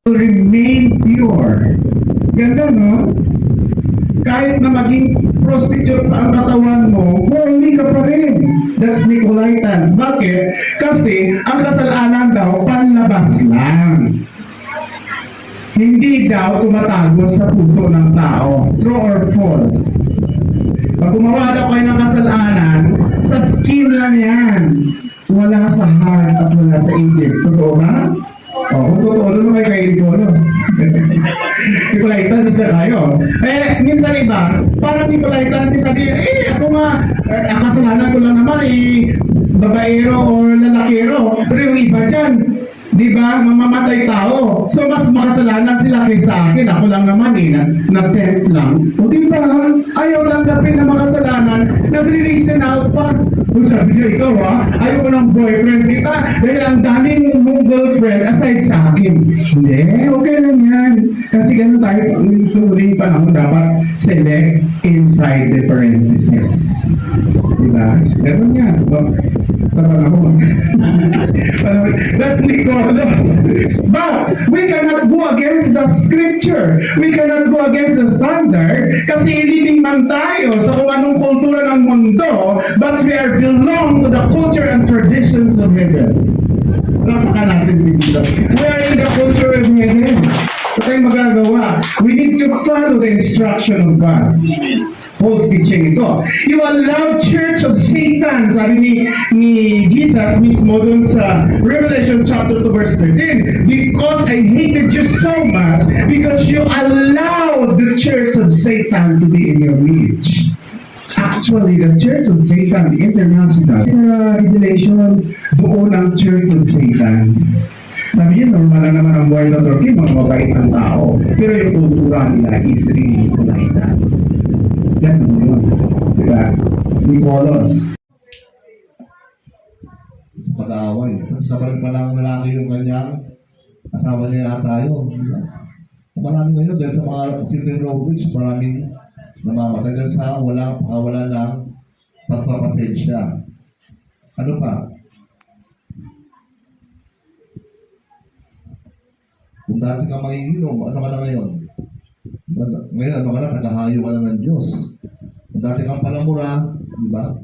remain pure. Ganda, no? Kahit na maging prostitute ang katawan mo, holy ka pa rin. That's Nicolaitans. Bakit? Kasi ang kasalanan daw, panlabas lang. Hindi daw tumatago sa puso ng tao. True or false? Pag gumawa daw kayo ng kasalanan, sa skin lang yan. Wala sa heart at wala sa isip. Totoo ba? Kung totoo, ano kayo kayo Nicolas? Nicolaitas na kayo. Minsan iba, parang Nicolaitas, sabi, ako nga, kasalanan ko lang naman, babaero o lalakero. Pero yung iba dyan, di ba, mamamatay tao. So, mas makasalanan sila kaysa akin. Ako lang naman na-tempt lang. O di ba, ayaw lang gapin na makasalanan, nagre-reason out pa. Kung sabi niyo, ikaw ayaw ko ng boyfriend kita dahil ang daming mong girlfriend aside sa akin. Hindi, okay lang yan. Kasi ganun tayo, sa huling panahon dapat select inside the parenthesis. Diba? Ganun yan. Sabi ako. That's Nicolas. But we cannot go against the scripture. We cannot go against the standard kasi ilibing man tayo sa kung anong kultura ng mundo, but we are belong to the culture and traditions of heaven. Napaka natin si Jesus. We are in the culture of heaven. So tayong magagawa. We need to follow the instruction of God. Paul's teaching ito. You allow church of Satan, sabi ni Jesus mismo dun sa Revelation chapter 2 verse 13, because I hated you so much because you allowed the church of Satan to be in your reach. Actually, the Church of Satan, the International, sa Revelation, doon ang Church of Satan. Sabi niya, normal lang naman ang buhay sa Turkey, mga mabait ang tao. Pero yung kultura nila is really Nicolaitas. Ganun yun. Diba? Nicolas. Sa pag-aaway. Sabi pa lang lalaki yung kanyang asawa niya tayo. Diba? Marami ngayon dahil sa mga simple roads, maraming namamatay dahil sa wala ng pagpapasensya. Ano pa? Kung dati ka manginginom, ano ka na ngayon? Ngayon, ano ka na? Tagahayo ka na ng Diyos. Kung dati kang palamura, di ba?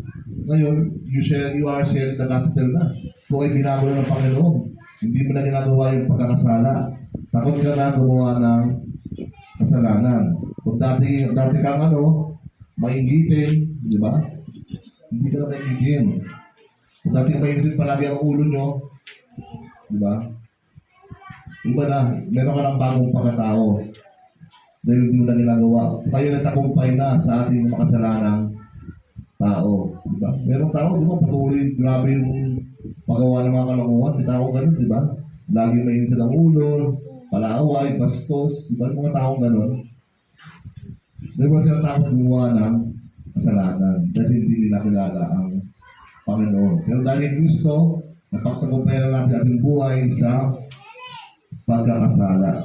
Ngayon, you are sharing the gospel na. Kung ay binago na ng Panginoon, hindi mo na ginagawa yung pagkakasala. Takot ka na gumawa ng kasalanan. Kung dati kang mainggitin, di ba? Hindi ka na mainggitin. Kung dati kang mainggitin palagi ang ulo nyo, di ba? Iba na, meron ka ng bagong pagkatao. Dahil hindi mo na ginagawa. Tayo nagtakumpay na sa ating makasalanang tao. Di ba? Merong tao, di ba, patuloy, grabe yung pagawa ng mga kalanguan. May tao ganun, di ba? Lagi mainggitin ang ulo, palaaway, bastos, di ba? Mga taong ganun. Dahil wala silang takot gumawa ng kasalanan dahil hindi nila kilala ang Panginoon. Pero dahil Kristo, napagtagumpayan natin ating buhay sa pagkakasala.